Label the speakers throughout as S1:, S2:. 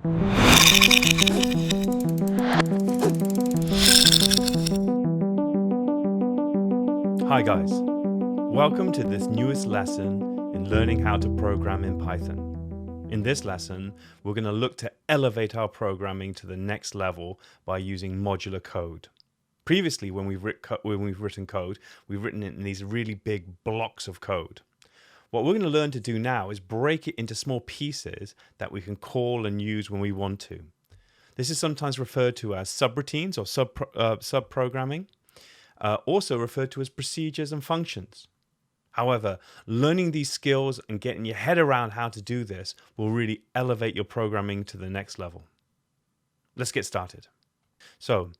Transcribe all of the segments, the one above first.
S1: Hi guys, welcome to this newest lesson in learning how to program in Python. In this lesson, we're going to look to elevate our programming to the next level by using modular code. Previously, when we've written code, we've written it in these really big blocks of code. What we're going to learn to do now is break it into small pieces that we can call and use when we want to. This is sometimes referred to as subroutines or subprogramming. Also referred to as procedures and functions. However, learning these skills and getting your head around how to do this will really elevate your programming to the next level. Let's get started. So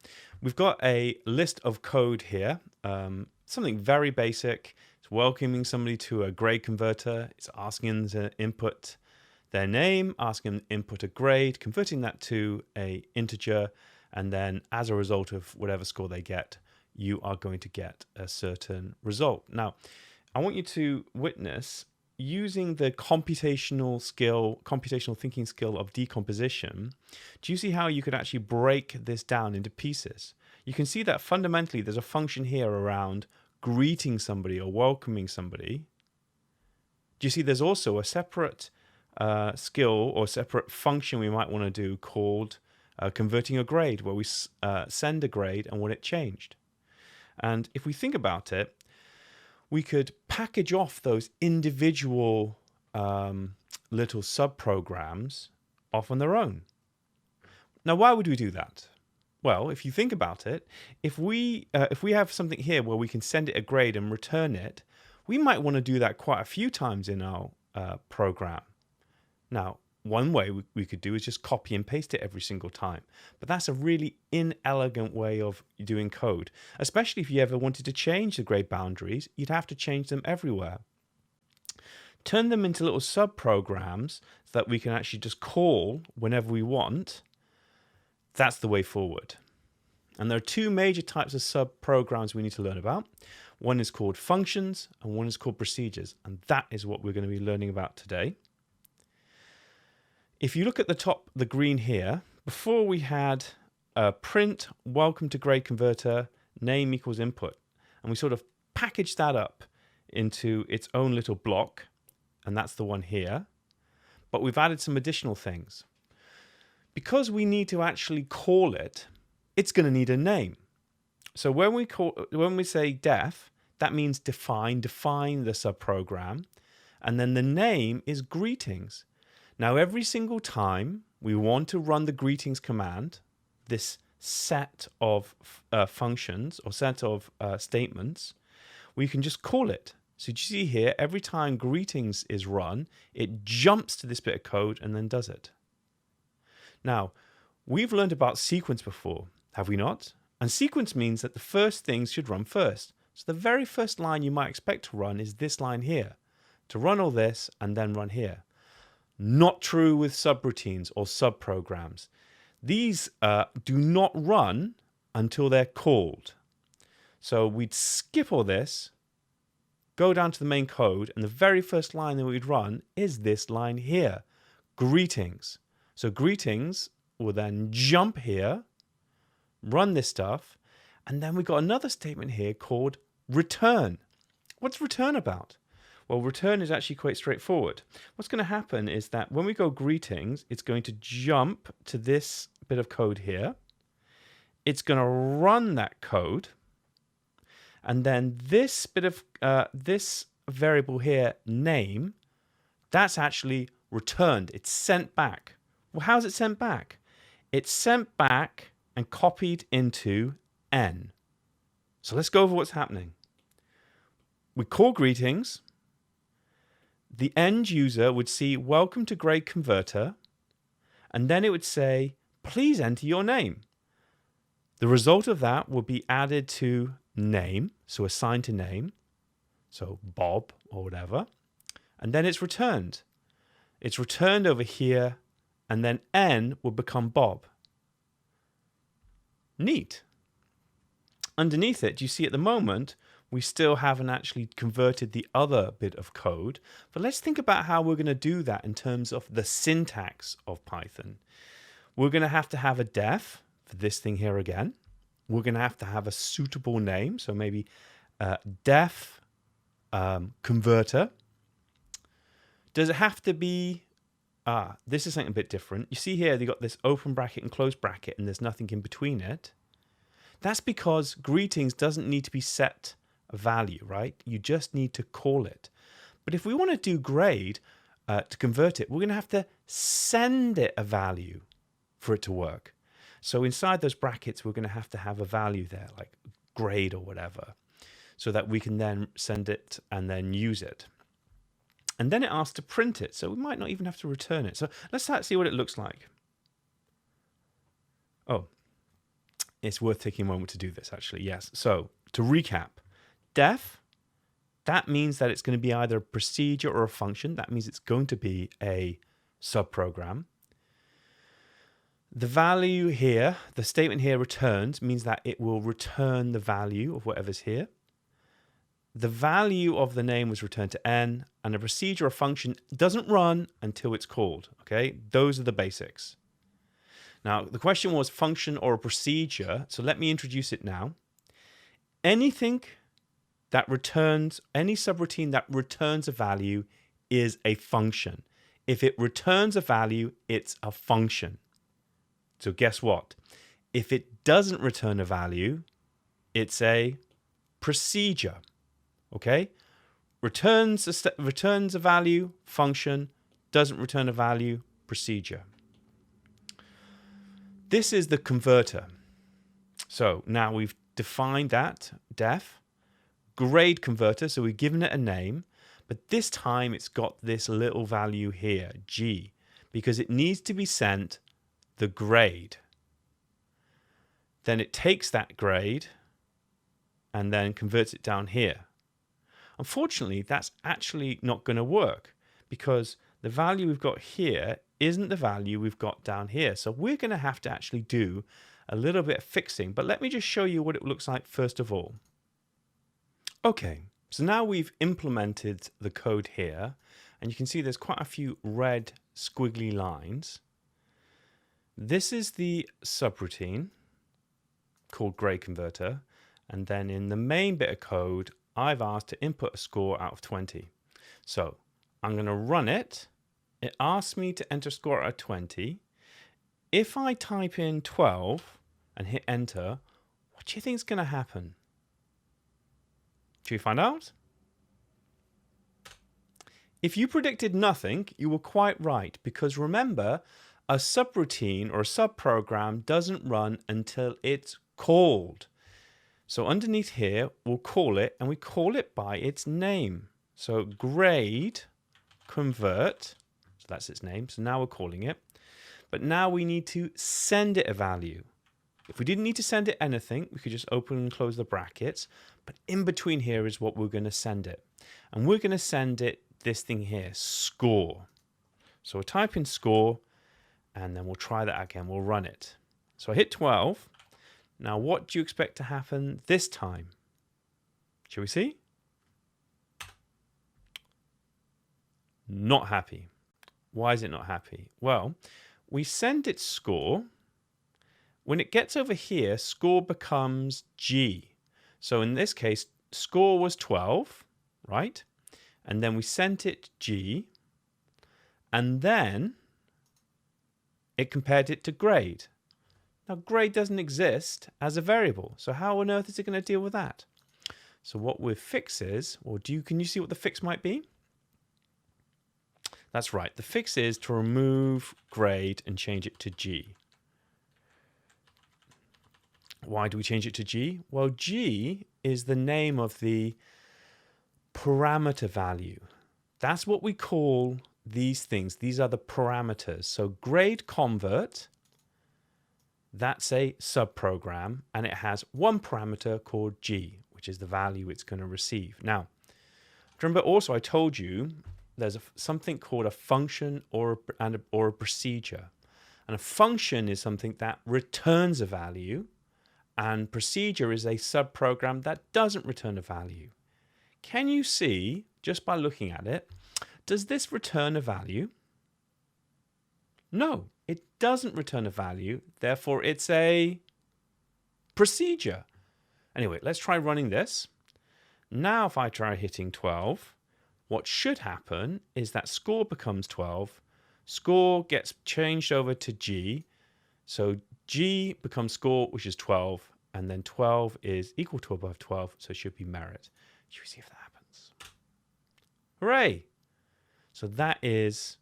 S1: we've got a list of code here, something very basic. It's welcoming somebody to a grade converter. It's asking them to input their name, asking them to input a grade, converting that to an integer, and then as a result of whatever score they get, you are going to get a certain result. Now, I want you to witness using the computational thinking skill of decomposition. Do you see how you could actually break this down into pieces? You can see that fundamentally there's a function here around greeting somebody or welcoming somebody. Do you see there's also a separate skill or separate function we might want to do called converting a grade, where we send a grade and what it changed. And if we think about it, we could package off those individual little subprograms off on their own. Now, why would we do that? Well, if you think about it, if we have something here where we can send it a grade and return it, we might want to do that quite a few times in our program. Now, one way we could do is just copy and paste it every single time. But that's a really inelegant way of doing code, especially if you ever wanted to change the grade boundaries, you'd have to change them everywhere. Turn them into little subprograms that we can actually just call whenever we want. That's the way forward. And there are two major types of subprograms we need to learn about. One is called functions and one is called procedures. And that is what we're going to be learning about today. If you look at the top, the green here, before we had print, welcome to grade converter, name equals input. And we sort of packaged that up into its own little block. And that's the one here. But we've added some additional things. Because we need to actually call it, it's going to need a name. So when we say def, that means define the subprogram. And then the name is greetings. Now, every single time we want to run the greetings command, this set of functions or set of statements, we can just call it. So you see here, every time greetings is run, it jumps to this bit of code and then does it. Now, we've learned about sequence before, have we not? And sequence means that the first things should run first. So the very first line you might expect to run is this line here, to run all this and then run here. Not true with subroutines or subprograms. These do not run until they're called. So we'd skip all this, go down to the main code, and the very first line that we'd run is this line here, greetings. So greetings will then jump here, run this stuff, and then we've got another statement here called return. What's return about? Well, return is actually quite straightforward. What's going to happen is that when we go greetings, it's going to jump to this bit of code here. It's going to run that code. And then this bit of this variable here, name, that's actually returned. It's sent back. Well, how's it sent back? It's sent back and copied into n. So let's go over what's happening. We call greetings. The end user would see welcome to grade converter, and then it would say, please enter your name. The result of that will be added to name, so assigned to name, so Bob or whatever, and then it's returned. It's returned over here, and then N will become Bob. Neat. Underneath it, you see at the moment, we still haven't actually converted the other bit of code. But let's think about how we're going to do that in terms of the syntax of Python. We're going to have a def for this thing here again. We're going to have a suitable name. So maybe def converter. Does it have to be... this is something a bit different. You see here, they've got this open bracket and close bracket, and there's nothing in between it. That's because greetings doesn't need to be set a value, right? You just need to call it. But if we want to do grade to convert it, we're going to have to send it a value for it to work. So inside those brackets, we're going to have a value there, like grade or whatever, so that we can then send it and then use it. And then it asks to print it, so we might not even have to return it. So let's see what it looks like. Oh, it's worth taking a moment to do this, actually. Yes. So to recap, def, that means that it's going to be either a procedure or a function. That means it's going to be a subprogram. The value here, the statement here returns, means that it will return the value of whatever's here. The value of the name was returned to n, and a procedure or function doesn't run until it's called. Okay, those are the basics. Now, the question was function or a procedure, so let me introduce it now. Anything that returns, any subroutine that returns a value is a function. If it returns a value, it's a function. So guess what? If it doesn't return a value, it's a procedure. Okay? Returns a value, function. Doesn't return a value, procedure. This is the converter. So now we've defined that, def, grade converter, so we've given it a name, but this time it's got this little value here, g, because it needs to be sent the grade. Then it takes that grade and then converts it down here. Unfortunately, that's actually not going to work because the value we've got here isn't the value we've got down here. So we're going to have to actually do a little bit of fixing, but let me just show you what it looks like first of all. Okay, so now we've implemented the code here, and you can see there's quite a few red squiggly lines. This is the subroutine called grade converter, and then in the main bit of code, I've asked to input a score out of 20. So I'm going to run it. It asks me to enter score out of 20. If I type in 12 and hit enter, what do you think is going to happen? Should we find out? If you predicted nothing, you were quite right, because remember, a subroutine or a subprogram doesn't run until it's called. So underneath here, we'll call it, and we call it by its name. So grade convert, so that's its name. So now we're calling it. But now we need to send it a value. If we didn't need to send it anything, we could just open and close the brackets. But in between here is what we're going to send it. And we're going to send it this thing here, score. So we'll type in score, and then we'll try that again. We'll run it. So I hit 12. Now, what do you expect to happen this time? Shall we see? Not happy. Why is it not happy? Well, we send it score. When it gets over here, score becomes G. So in this case, score was 12, right? And then we sent it G. And then it compared it to grade. Now, grade doesn't exist as a variable. So how on earth is it going to deal with that? So what we'll fix is, or can you see what the fix might be? That's right. The fix is to remove grade and change it to G. Why do we change it to G? Well, G is the name of the parameter value. That's what we call these things. These are the parameters. So grade convert, that's a subprogram, and it has one parameter called G, which is the value it's going to receive. Now, remember also I told you there's something called a function or a procedure. And a function is something that returns a value, and procedure is a subprogram that doesn't return a value. Can you see, just by looking at it, does this return a value? No, it doesn't return a value. Therefore, it's a procedure. Anyway, let's try running this. Now, if I try hitting 12, what should happen is that score becomes 12. Score gets changed over to G. So G becomes score, which is 12. And then 12 is equal to above 12. So it should be merit. Should we see if that happens? Hooray! So that is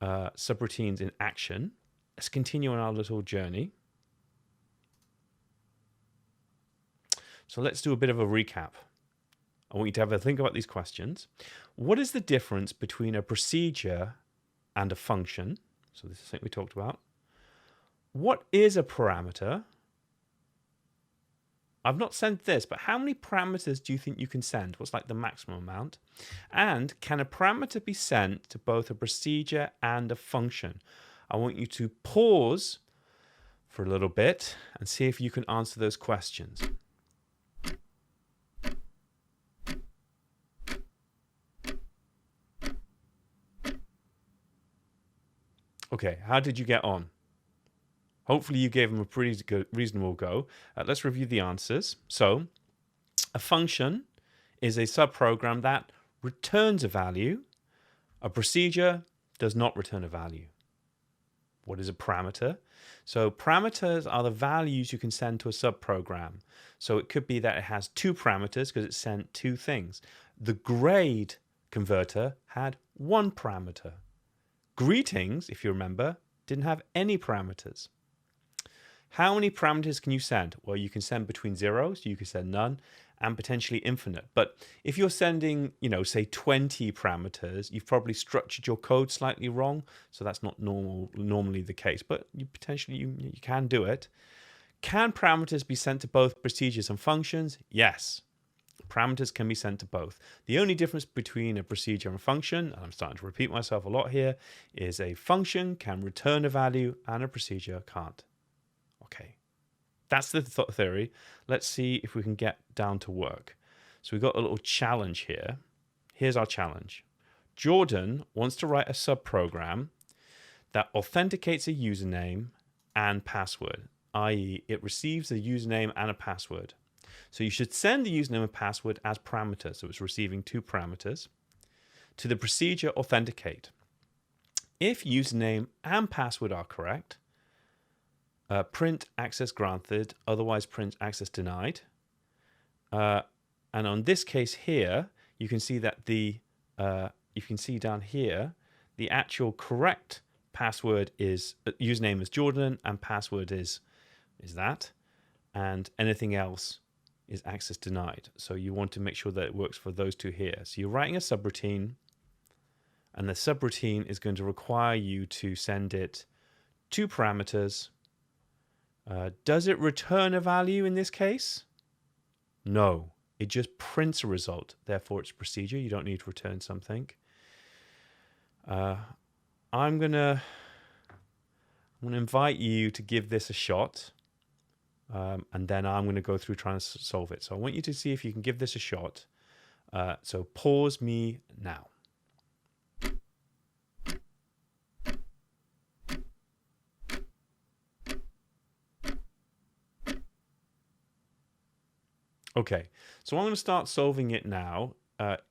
S1: subroutines in action. Let's continue on our little journey. So let's do a bit of a recap. I want you to have a think about these questions. What is the difference between a procedure and a function? So this is something we talked about. What is a parameter? I've not sent this, but how many parameters do you think you can send? What's like the maximum amount? And can a parameter be sent to both a procedure and a function? I want you to pause for a little bit and see if you can answer those questions. Okay, how did you get on? Hopefully you gave them a pretty good, reasonable go. Let's review the answers. So a function is a subprogram that returns a value. A procedure does not return a value. What is a parameter? So parameters are the values you can send to a subprogram. So it could be that it has two parameters because it sent two things. The grade converter had one parameter. Greetings, if you remember, didn't have any parameters. How many parameters can you send? Well, you can send between zeros, you can send none, and potentially infinite. But if you're sending, say 20 parameters, you've probably structured your code slightly wrong. So that's not normally the case, but you can do it. Can parameters be sent to both procedures and functions? Yes. Parameters can be sent to both. The only difference between a procedure and a function, and I'm starting to repeat myself a lot here, is a function can return a value and a procedure can't. Okay, that's the theory. Let's see if we can get down to work. So we've got a little challenge here. Here's our challenge. Jordan wants to write a subprogram that authenticates a username and password, i.e. it receives a username and a password. So you should send the username and password as parameters. So it's receiving two parameters to the procedure authenticate. If username and password are correct, print access granted, otherwise print access denied. And on this case here, you can see that you can see down here, the actual correct password is username is Jordan and password is that, and anything else is access denied. So you want to make sure that it works for those two here. So you're writing a subroutine, and the subroutine is going to require you to send it two parameters. Does it return a value in this case? No, it just prints a result. Therefore, it's procedure. You don't need to return something. I'm gonna invite you to give this a shot, and then I'm going to go through trying to solve it. So I want you to see if you can give this a shot. So pause me now. Okay, so I'm going to start solving it now.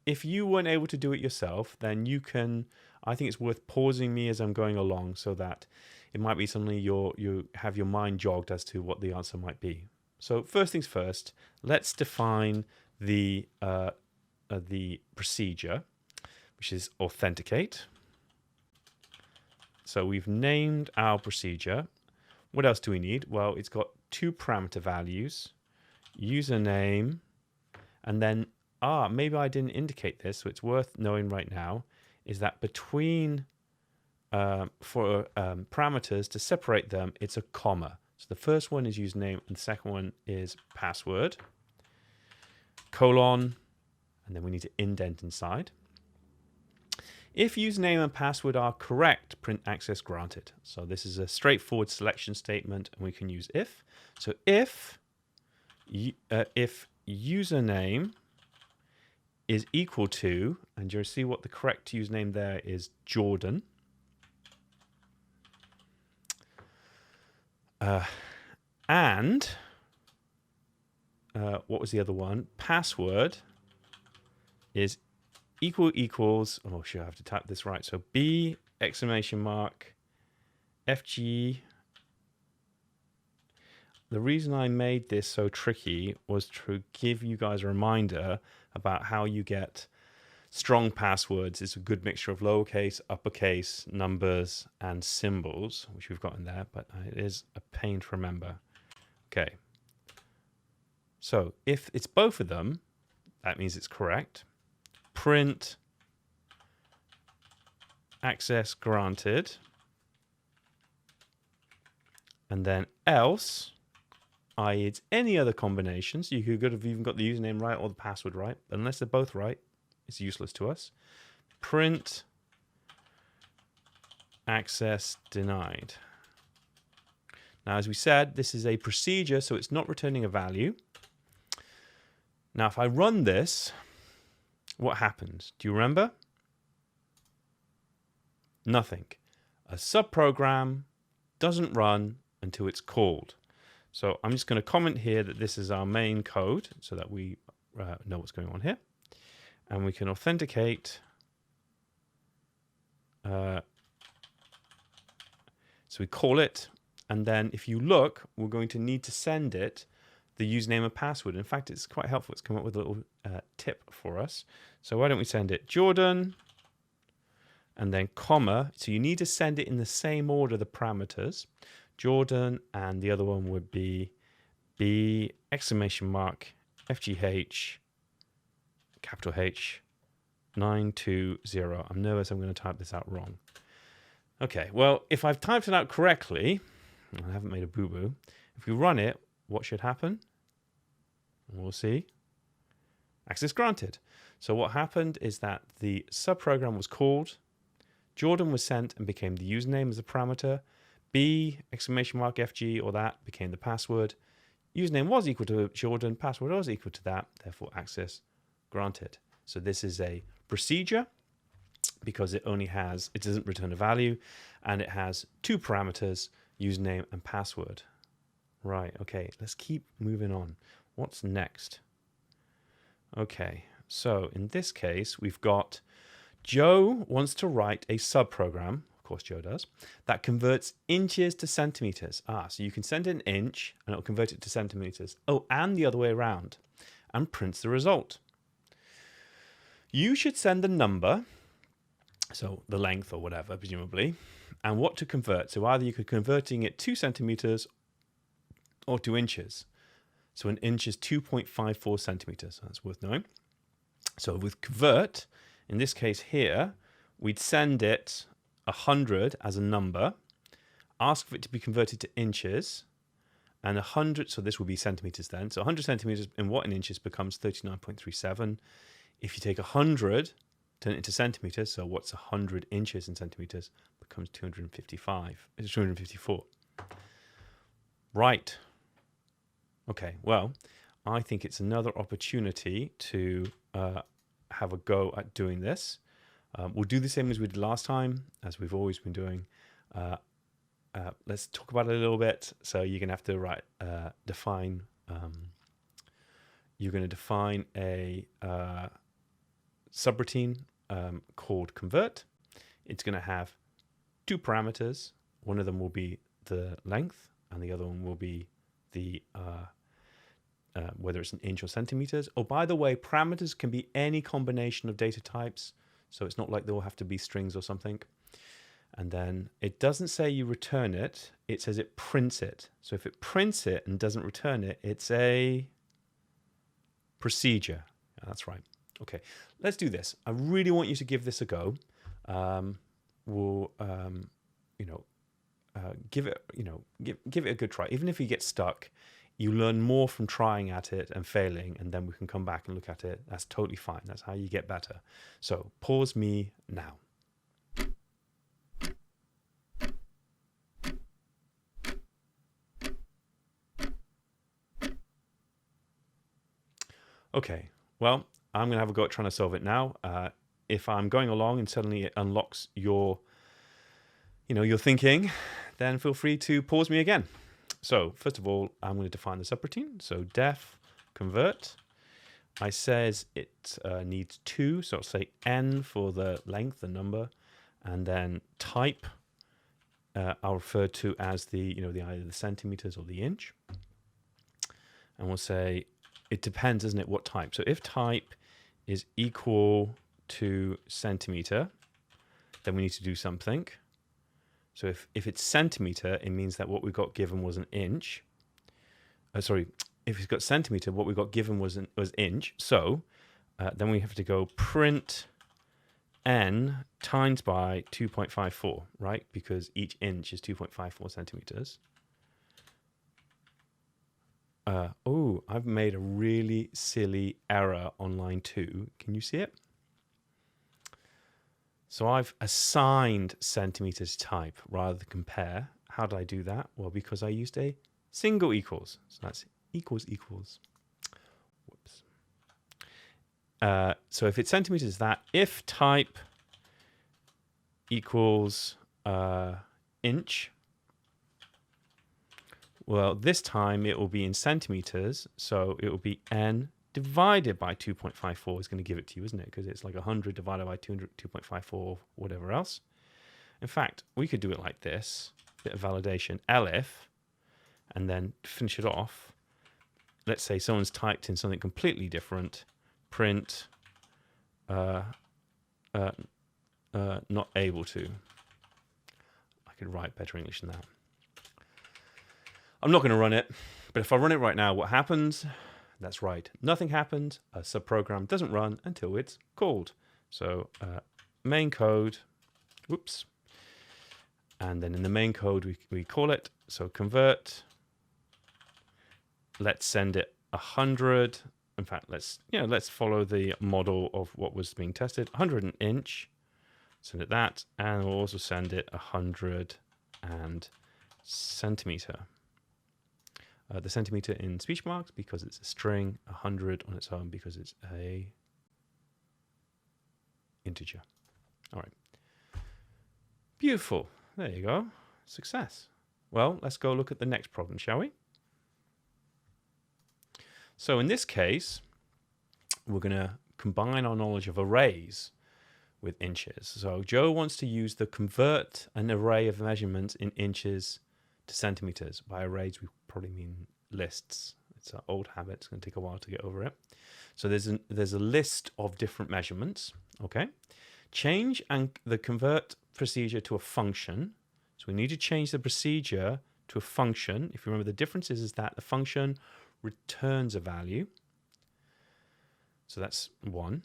S1: If you weren't able to do it yourself, then you can, I think it's worth pausing me as I'm going along so that it might be something you have your mind jogged as to what the answer might be. So first things first, let's define the procedure, which is authenticate. So we've named our procedure. What else do we need? Well, it's got two parameter values, username, and then, maybe I didn't indicate this, so it's worth knowing right now, is that between, for parameters, to separate them, it's a comma. So the first one is username, and the second one is password, colon, and then we need to indent inside. If username and password are correct, print access granted. So this is a straightforward selection statement, and we can use if. So if if username is equal to, and you'll see what the correct username there is, Jordan. And what was the other one? Password is equals, oh sure, I have to type this right. So B exclamation mark FG. The reason I made this so tricky was to give you guys a reminder about how you get strong passwords. It's a good mixture of lowercase, uppercase, numbers, and symbols, which we've got in there, but it is a pain to remember. Okay. So if it's both of them, that means it's correct. Print access granted. And then else, i.e. it's any other combination. So you could have even got the username right or the password right. Unless they're both right, it's useless to us. Print access denied. Now, as we said, this is a procedure, so it's not returning a value. Now, if I run this, what happens? Do you remember? Nothing. A subprogram doesn't run until it's called. So I'm just going to comment here that this is our main code so that we know what's going on here. And we can authenticate. So we call it. And then if you look, we're going to need to send it the username and password. In fact, it's quite helpful. It's come up with a little tip for us. So why don't we send it Jordan and then comma. So you need to send it in the same order, the parameters. Jordan, and the other one would be B exclamation mark FGH capital H 920. I'm nervous I'm going to type this out wrong. Okay, well, if I've typed it out correctly, I haven't made a boo-boo. If we run it, what should happen? We'll see. Access granted. So what happened is that the subprogram was called, Jordan was sent and became the username as a parameter, B exclamation mark FG or that became the password. Username was equal to Jordan, password was equal to that, therefore access granted. So this is a procedure because it doesn't return a value, and it has two parameters, username and password. Right, okay, let's keep moving on. What's next? Okay, so in this case, we've got Joe wants to write a subprogram, of course Joe does, that converts inches to centimeters. So you can send an inch and it'll convert it to centimeters. Oh, and the other way around, and prints the result. You should send the number, so the length or whatever, presumably, and what to convert. So either you could converting it to centimeters or to inches. So an inch is 2.54 centimeters. That's worth knowing. So with convert, in this case here, we'd send it 100 as a number, ask for it to be converted to inches, and 100, so this will be centimeters then. So 100 centimeters in what in inches becomes 39.37. If you take 100, turn it into centimeters, so what's 100 inches in centimeters becomes 254. Right. Okay, well, I think it's another opportunity to have a go at doing this. We'll do the same as we did last time, as we've always been doing. Let's talk about it a little bit. So you're going to have to define. You're going to define a subroutine called convert. It's going to have two parameters. One of them will be the length, and the other one will be the whether it's an inch or centimeters. Oh, by the way, parameters can be any combination of data types. So it's not like they all have to be strings or something. And then it doesn't say you return it. It says it prints it. So if it prints it and doesn't return it, it's a procedure. That's right. Okay, let's do this. I really want you to give this a go. We'll, give it a good try. Even if you get stuck, you learn more from trying at it and failing, and then we can come back and look at it. That's totally fine. That's how you get better. So pause me now. Okay, well, I'm going to have a go at trying to solve it now. If I'm going along and suddenly it unlocks your thinking, then feel free to pause me again. So first of all, I'm going to define the subroutine. So def convert. I says it needs 2, so I'll say n for the length, the number, and then type I'll refer to as the either the centimeters or the inch. And we'll say it depends, isn't it, what type. So if type is equal to centimeter, then we need to do something. So if it's centimeter, it means that what we got given was an inch. If it's got centimeter, what we got given was inch. So then we have to go print n times by 2.54, right? Because each inch is 2.54 centimeters. I've made a really silly error on line 2. Can you see it? So I've assigned centimeters type rather than compare. How did I do that? Well, because I used a single equals. So that's equals. Whoops. So if it's centimeters, that if type equals inch, well, this time it will be in centimeters. So it will be n divided by 2.54 is going to give it to you, isn't it? Because it's like 100 divided by 2.54, whatever else. In fact, we could do it like this, bit of validation, elif, and then finish it off. Let's say someone's typed in something completely different, print not able to. I could write better English than that. I'm not going to run it, but if I run it right now, what happens? That's right, nothing happens. A subprogram doesn't run until it's called. So main code, whoops. And then in the main code, we call it. So convert. Let's send it 100. In fact, let's follow the model of what was being tested. 100 an inch. Send it that, and we'll also send it 100 and centimeter. The centimeter in speech marks because it's a string, 100 on its own because it's a integer. All right. Beautiful. There you go. Success. Well, let's go look at the next problem, shall we? So in this case, we're going to combine our knowledge of arrays with inches. So Joe wants to use the convert an array of measurements in inches to centimeters. By arrays, we probably mean lists. It's an old habit. It's going to take a while to get over it. So there's a list of different measurements. Okay. Change the convert procedure to a function. So we need to change the procedure to a function. If you remember, the difference is that the function returns a value. So that's 1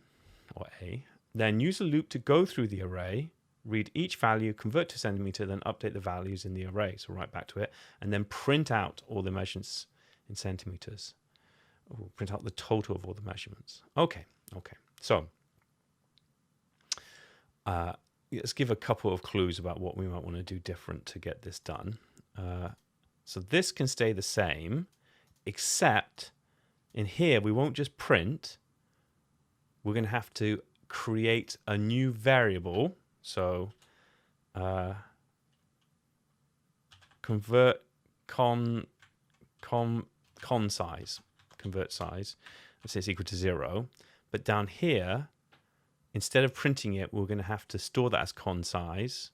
S1: or a. Then use a loop to go through the array, read each value, convert to centimeter, then update the values in the array. So right back to it, and then print out all the measurements in centimeters. We'll print out the total of all the measurements. Okay. So let's give a couple of clues about what we might want to do different to get this done. So this can stay the same, except in here we won't just print. We're going to have to create a new variable. So convert size, convert size. Let's say it's equal to 0. But down here, instead of printing it, we're going to have to store that as con size,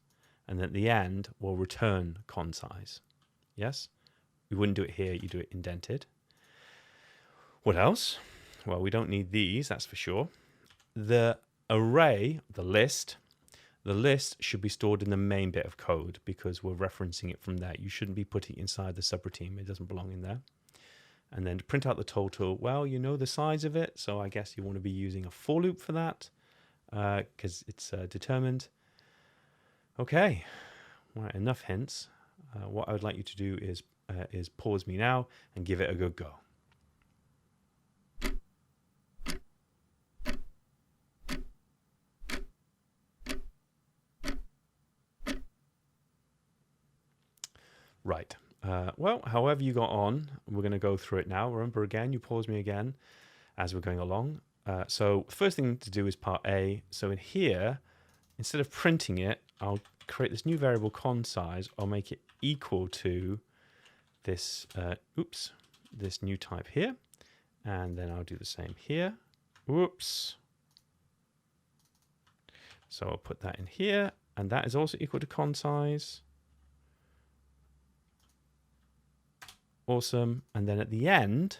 S1: and at the end we'll return con size. Yes, we wouldn't do it here. You do it indented. What else? Well, we don't need these, that's for sure. The array, the list should be stored in the main bit of code because we're referencing it from there. You shouldn't be putting it inside the subroutine. It doesn't belong in there. And then to print out the total, well, you know the size of it, so I guess you want to be using a for loop for that because it's determined. Okay, all right, enough hints. What I would like you to do is pause me now and give it a good go. Right. Well, however you got on, we're going to go through it now. Remember again, you pause me again. as we're going along. So the first thing to do is part A. So in here, instead of printing it, I'll create this new variable consize. I'll make it equal to this, this new type here. And then I'll do the same here. Whoops. So I'll put that in here, and that is also equal to consize. Awesome. And then at the end,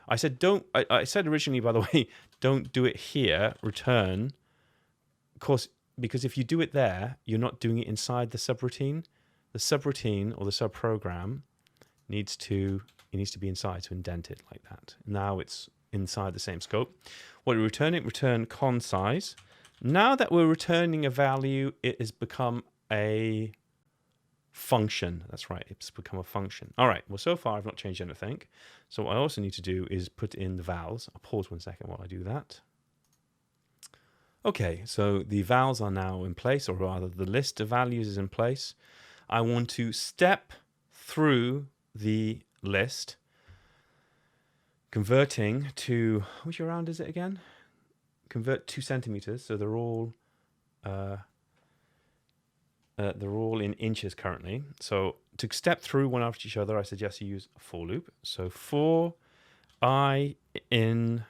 S1: I said I said originally, by the way, don't do it here, return. Of course, because if you do it there, you're not doing it inside the subroutine. The subroutine or the subprogram needs to be inside, so indent it like that. Now it's inside the same scope. What we're returning, return consize. Now that we're returning a value, it has become a function. That's right, it's become a function. All right, well, so far I've not changed anything. So what I also need to do is put in the vals. I'll pause 1 second while I do that. Okay, so the vals are now in place, or rather the list of values is in place. I want to step through the list, converting to, which round is it again? Convert 2 centimeters, so they're all in inches currently. So to step through one after each other, I suggest you use a for loop. So for I in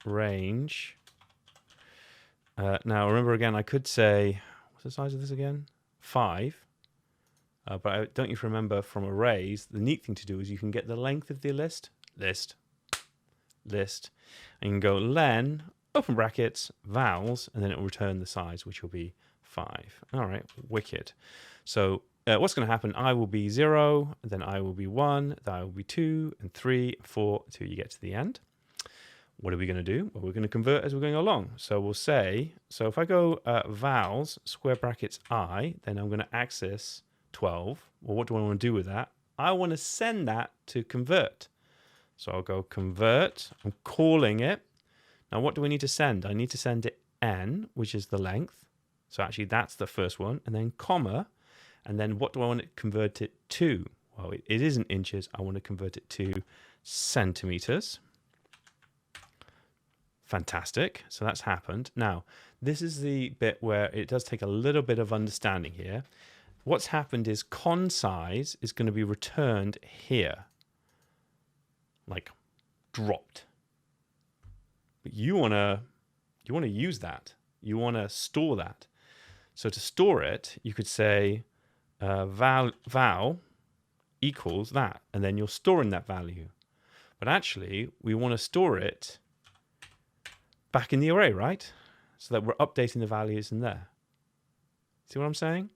S1: range. Now remember again, I could say, what's the size of this again? 5. But don't you remember from arrays, the neat thing to do is you can get the length of the list, and you can go len, open brackets, vals, and then it will return the size, which will be 5. All right, wicked. So what's going to happen? I will be 0, then I will be 1, then I will be 2, and 3, 4, until you get to the end. What are we going to do? Well, we're going to convert as we're going along. So we'll say, so if I go vals, square brackets I, then I'm going to access 12. Well, what do I want to do with that? I want to send that to convert. So I'll go convert. I'm calling it. Now, what do I need to send? I need to send it n, which is the length. So actually, that's the first one. And then comma. And then what do I want to convert it to? Well, it isn't inches. I want to convert it to centimeters. Fantastic. So that's happened. Now, this is the bit where it does take a little bit of understanding here. What's happened is consize is going to be returned here, like dropped. But you want to use that. You want to store that. So to store it, you could say val equals that, and then you're storing that value. But actually, we want to store it back in the array, right? So that we're updating the values in there. See what I'm saying?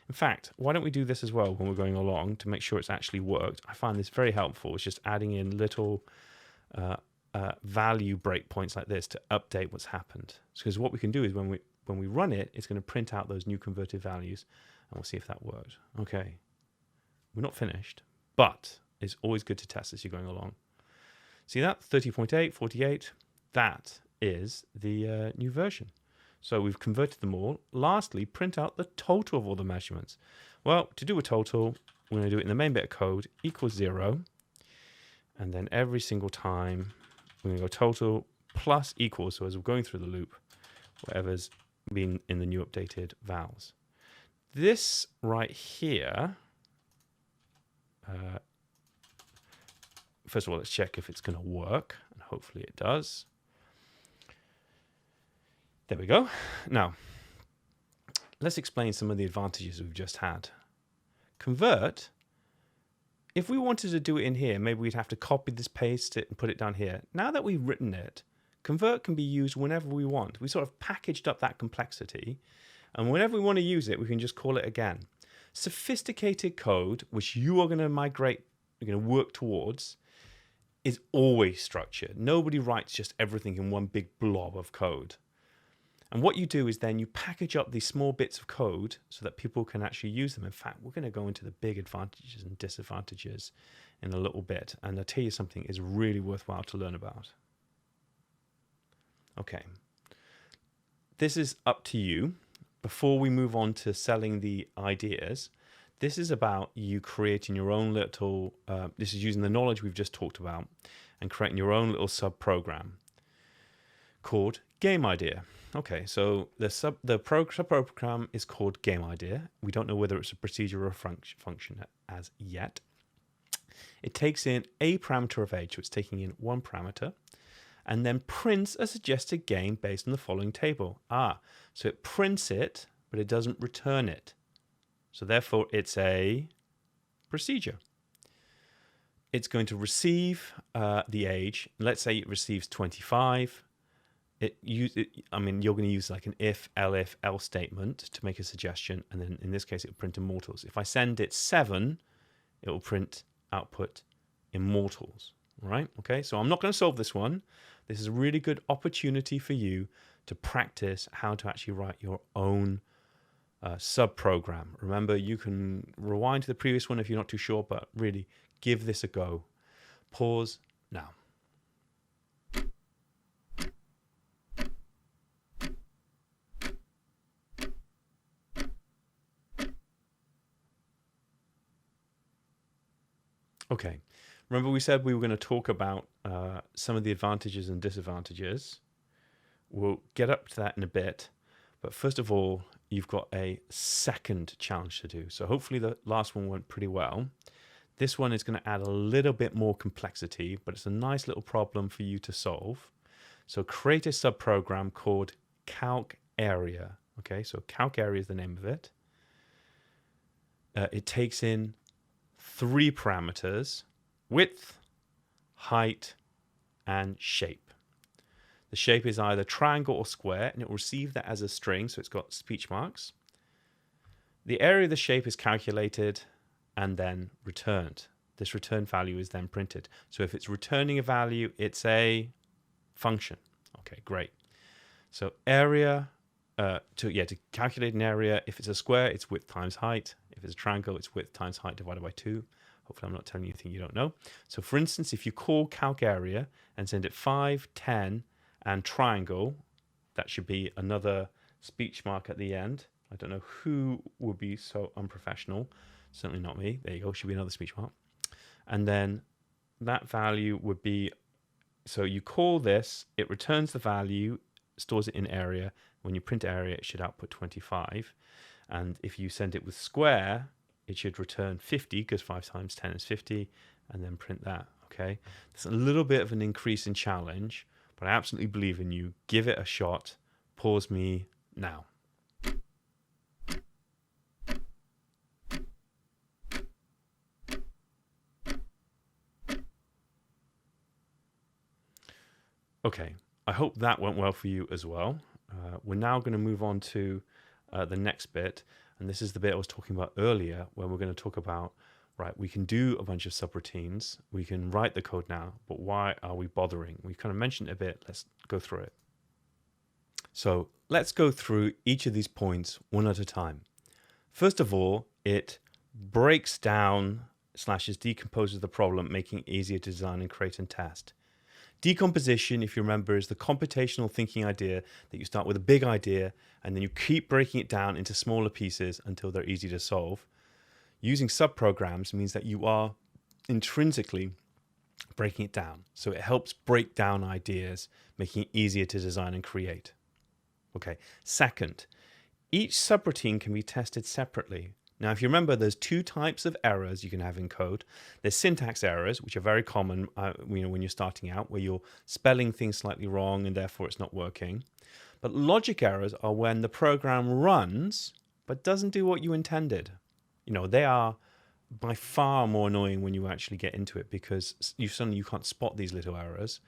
S1: In fact, why don't we do this as well when we're going along to make sure it's actually worked? I find this very helpful. It's just adding in little value breakpoints like this to update what's happened. Because what we can do is when we run it, it's going to print out those new converted values, and we'll see if that worked. Okay, we're not finished, but it's always good to test as you're going along. See that? 30.8, 48. That is the new version. So we've converted them all. Lastly, print out the total of all the measurements. Well, to do a total, we're going to do it in the main bit of code, equals 0. And then every single time, we're going to go total plus equals. So as we're going through the loop, whatever's been in the new updated vals. This right here, first of all, let's check if it's going to work. And hopefully it does. There we go. Now, let's explain some of the advantages we've just had. Convert, if we wanted to do it in here, maybe we'd have to copy this, paste it, and put it down here. Now that we've written it, convert can be used whenever we want. We sort of packaged up that complexity, and whenever we want to use it, we can just call it again. Sophisticated code, which you are going to migrate, you're going to work towards, is always structured. Nobody writes just everything in one big blob of code. And what you do is then you package up these small bits of code so that people can actually use them. In fact, we're going to go into the big advantages and disadvantages in a little bit. And I'll tell you something is really worthwhile to learn about. Okay. This is up to you. Before we move on to selling the ideas, this is about you creating your own little, this is using the knowledge we've just talked about and creating your own little sub-program. called gameldea. Okay, so the subprogram is called gameldea. We don't know whether it's a procedure or a function as yet. It takes in a parameter of age, so it's taking in one parameter, and then prints a suggested game based on the following table. So it prints it, but it doesn't return it. So therefore, it's a procedure. It's going to receive the age. Let's say it receives 25. You're going to use like an if, elif, else statement to make a suggestion, and then in this case, it will print immortals. If I send it 7, it will print output immortals. Right? Okay, so I'm not going to solve this one. This is a really good opportunity for you to practice how to actually write your own subprogram. Remember, you can rewind to the previous one if you're not too sure, but really give this a go. Pause now. Okay, remember we said we were going to talk about some of the advantages and disadvantages. We'll get up to that in a bit, but first of all, you've got a second challenge to do. So hopefully the last one went pretty well. This one is going to add a little bit more complexity, but it's a nice little problem for you to solve. So create a subprogram called calcArea. Okay, so calcArea is the name of it. It takes in 3 parameters: width, height, and shape. The shape is either triangle or square, and it will receive that as a string, so it's got speech marks. The area of the shape is calculated and then returned. This return value is then printed. So if it's returning a value, it's a function. Okay, great. So area, to calculate an area, if it's a square, it's width times height. If it's a triangle, it's width times height divided by 2. Hopefully I'm not telling you anything you don't know. So for instance, if you call calcArea and send it 5, 10, and triangle, that should be another speech mark at the end. I don't know who would be so unprofessional. Certainly not me. There you go. Should be another speech mark. And then that value would be, so you call this, it returns the value, stores it in area. When you print area, it should output 25. And if you send it with square, it should return 50, because 5 times 10 is 50, and then print that. Okay. It's a little bit of an increase in challenge, but I absolutely believe in you. Give it a shot. Pause me now. Okay, I hope that went well for you as well. We're now going to move on to the next bit, and this is the bit I was talking about earlier, where we're going to talk about, right, we can do a bunch of subroutines, we can write the code now, but why are we bothering? We kind of mentioned it a bit. Let's go through it. So let's go through each of these points one at a time. First of all, it breaks down / decomposes the problem, making it easier to design and create and test. Decomposition, if you remember, is the computational thinking idea that you start with a big idea and then you keep breaking it down into smaller pieces until they're easy to solve. Using subprograms means that you are intrinsically breaking it down. So it helps break down ideas, making it easier to design and create. Okay. Second, each subroutine can be tested separately. Now, if you remember, there's 2 types of errors you can have in code. There's syntax errors, which are very common when you're starting out, where you're spelling things slightly wrong and therefore it's not working. But logic errors are when the program runs but doesn't do what you intended. They are by far more annoying when you actually get into it, because suddenly you can't spot these little errors.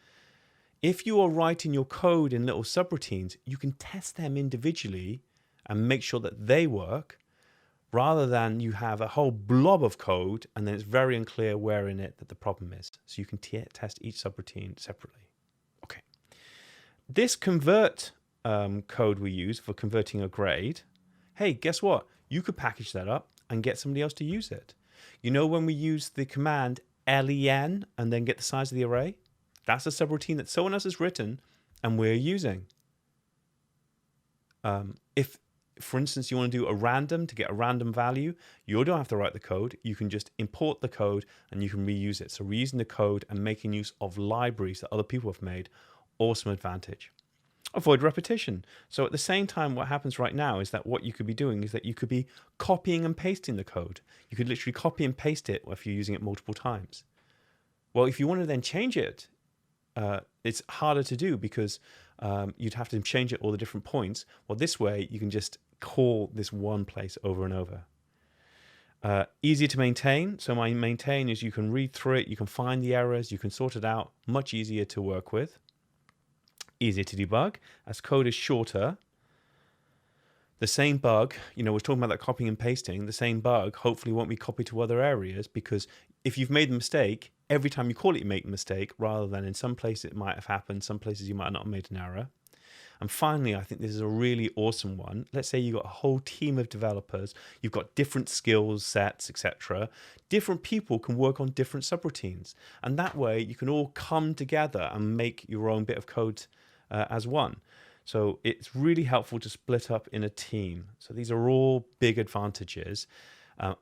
S1: If you are writing your code in little subroutines, you can test them individually and make sure that they work, rather than you have a whole blob of code and then it's very unclear where in it that the problem is. So you can test each subroutine separately. Okay. This convert code we use for converting a grade, hey, guess what? You could package that up and get somebody else to use it. When we use the command len and then get the size of the array, that's a subroutine that someone else has written and we're using. If, for instance, you want to do a random to get a random value, you don't have to write the code. You can just import the code and you can reuse it. So reusing the code and making use of libraries that other people have made, awesome advantage. Avoid repetition. So at the same time, what happens right now is that what you could be doing is that you could be copying and pasting the code. You could literally copy and paste it if you're using it multiple times. Well, if you want to then change it, it's harder to do because you'd have to change it all the different points. Well, this way you can just call this one place over and over. Easier to maintain. So my maintain is you can read through it, you can find the errors, you can sort it out. Much easier to work with. Easier to debug. As code is shorter, the same bug, we're talking about that copying and pasting, the same bug hopefully won't be copied to other areas, because if you've made the mistake, every time you call it, you make a mistake, rather than in some places it might have happened, some places you might not have made an error. And finally, I think this is a really awesome one. Let's say you've got a whole team of developers, you've got different skills sets, etc. Different people can work on different subroutines. And that way you can all come together and make your own bit of code as one. So it's really helpful to split up in a team. So these are all big advantages.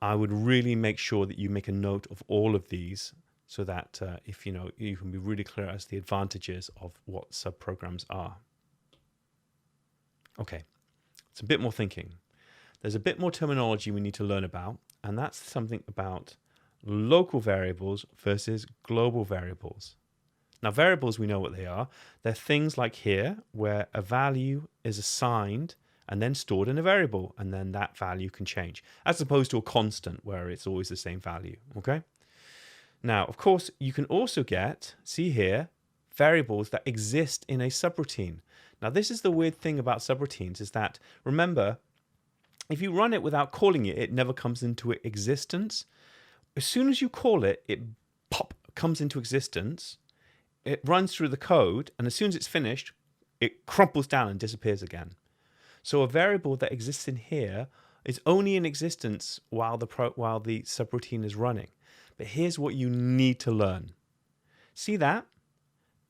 S1: I would really make sure that you make a note of all of these so that if you can be really clear as the advantages of what subprograms are. Okay, it's a bit more thinking. There's a bit more terminology we need to learn about, and that's something about local variables versus global variables. Now, variables, we know what they are. They're things like here, where a value is assigned and then stored in a variable, and then that value can change, as opposed to a constant where it's always the same value, okay? Now, of course, you can also get, see here, variables that exist in a subroutine. Now, this is the weird thing about subroutines, is that, remember, if you run it without calling it, it never comes into existence. As soon as you call it, it comes into existence. It runs through the code, and as soon as it's finished, it crumples down and disappears again. So a variable that exists in here is only in existence while the subroutine is running. But here's what you need to learn. See that?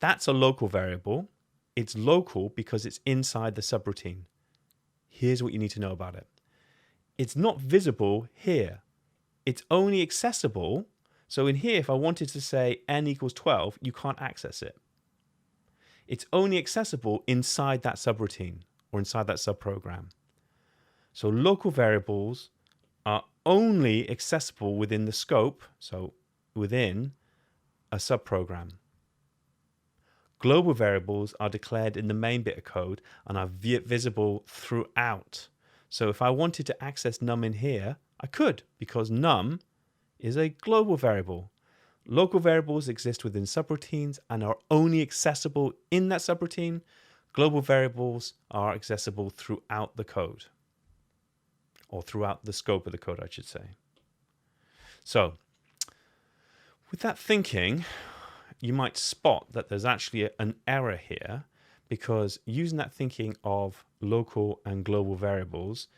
S1: That's a local variable. It's local because it's inside the subroutine. Here's what you need to know about it. It's not visible here. It's only accessible. So in here, if I wanted to say n equals 12, you can't access it. It's only accessible inside that subroutine or inside that subprogram. So local variables are only accessible within the scope, so within a subprogram. Global variables are declared in the main bit of code and are visible throughout. So if I wanted to access num in here, I could, because num is a global variable. Local variables exist within subroutines and are only accessible in that subroutine. Global variables are accessible throughout the code, or throughout the scope of the code, I should say. So with that thinking, you might spot that there's actually an error here, because using that thinking of local and global variables,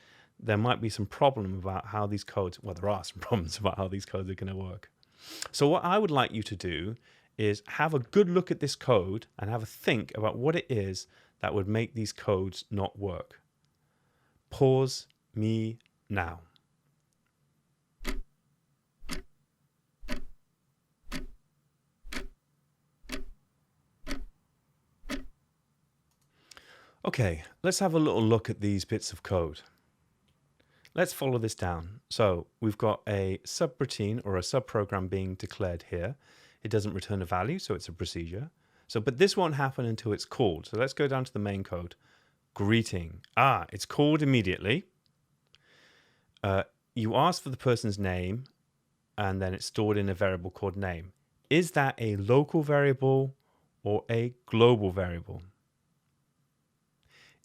S1: there might be some problem about how these codes, well, there are some problems about how these codes are going to work. So what I would like you to do is have a good look at this code and have a think about what it is that would make these codes not work. Pause me now. Okay, let's have a little look at these bits of code. Let's follow this down. So we've got a subroutine or a subprogram being declared here. It doesn't return a value, so it's a procedure. But this won't happen until it's called. So let's go down to the main code. Greeting. It's called immediately. You ask for the person's name, and then it's stored in a variable called name. Is that a local variable or a global variable?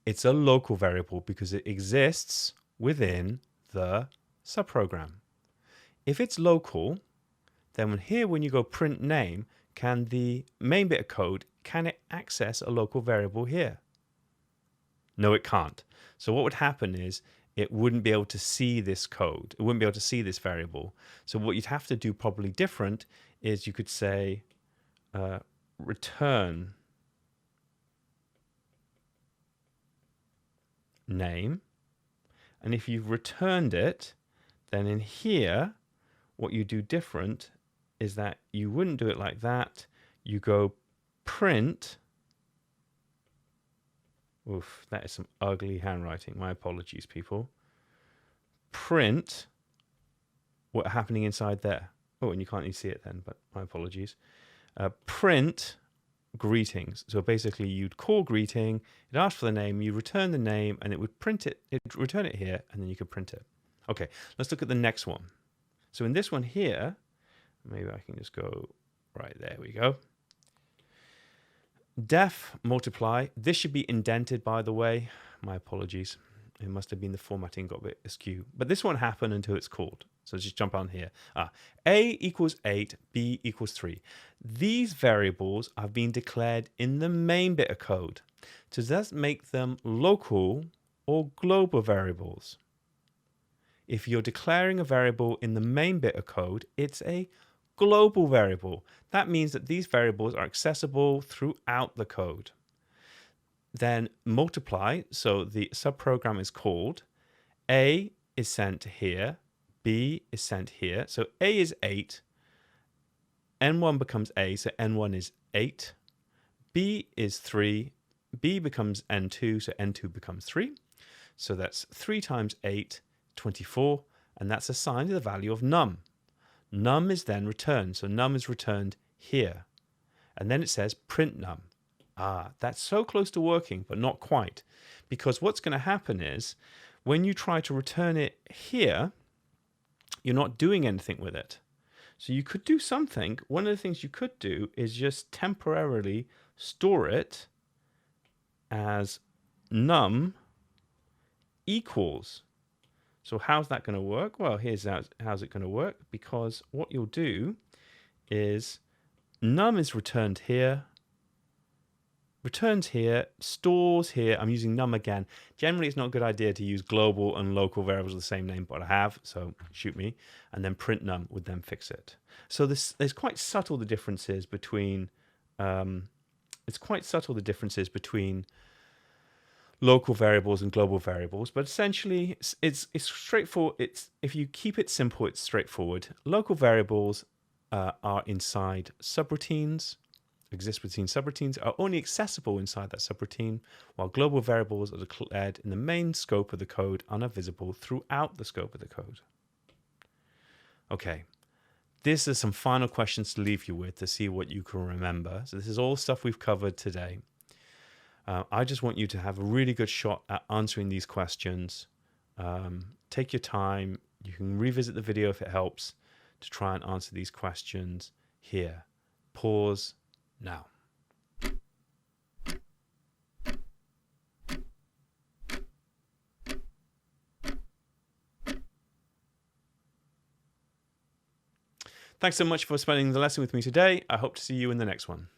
S1: It's a local variable because it exists within the subprogram. If it's local, then when you go print name, can the main bit of code, can it access a local variable here? No, it can't. So what would happen is it wouldn't be able to see this code. It wouldn't be able to see this variable. So what you'd have to do probably different is you could say return name. And if you've returned it, then in here, what you do different is that you wouldn't do it like that. You go print Oof, that is some ugly handwriting. My apologies, people. Print what's happening inside there. Oh, and you can't even see it then, but my apologies. Print greetings. So basically you'd call greeting, it asks for the name, you return the name, and it would print it, it'd return it here, and then you could print it. Okay, let's look at the next one. So in this one here, maybe I can just go right there, we go. Def multiply. This should be indented, by the way. My apologies. It must have been the formatting got a bit askew. But this won't happen until it's called. So let's just jump on here. A equals 8, B equals 3. These variables have been declared in the main bit of code. So does that make them local or global variables? If you're declaring a variable in the main bit of code, it's a global variable. That means that these variables are accessible throughout the code. Then multiply, so the subprogram is called. A is sent here, B is sent here. So A is 8, N1 becomes A, so N1 is 8. B is 3, B becomes N2, so N2 becomes 3. So that's 3 times 8, 24, and that's assigned to the value of num. Num is then returned, so num is returned here. And then it says print num. That's so close to working, but not quite. Because what's going to happen is, when you try to return it here, you're not doing anything with it. So you could do something. One of the things you could do is just temporarily store it as num equals. So how's that going to work? Well, here's how's it going to work. Because what you'll do is num is returned here, returns here, stores here. I'm using num again. Generally, it's not a good idea to use global and local variables with the same name, but I have, so shoot me. And then print num would then fix it. So there's quite subtle the differences between. It's quite subtle the differences between local variables and global variables, but essentially it's straightforward. If you keep it simple, it's straightforward. Local variables are inside subroutines. Exist between subroutines, are only accessible inside that subroutine, while global variables are declared in the main scope of the code and are visible throughout the scope of the code. Okay, this is some final questions to leave you with to see what you can remember. So this is all stuff we've covered today. I just want you to have a really good shot at answering these questions. Take your time. You can revisit the video if it helps to try and answer these questions here. Pause now. Thanks so much for spending the lesson with me today. I hope to see you in the next one.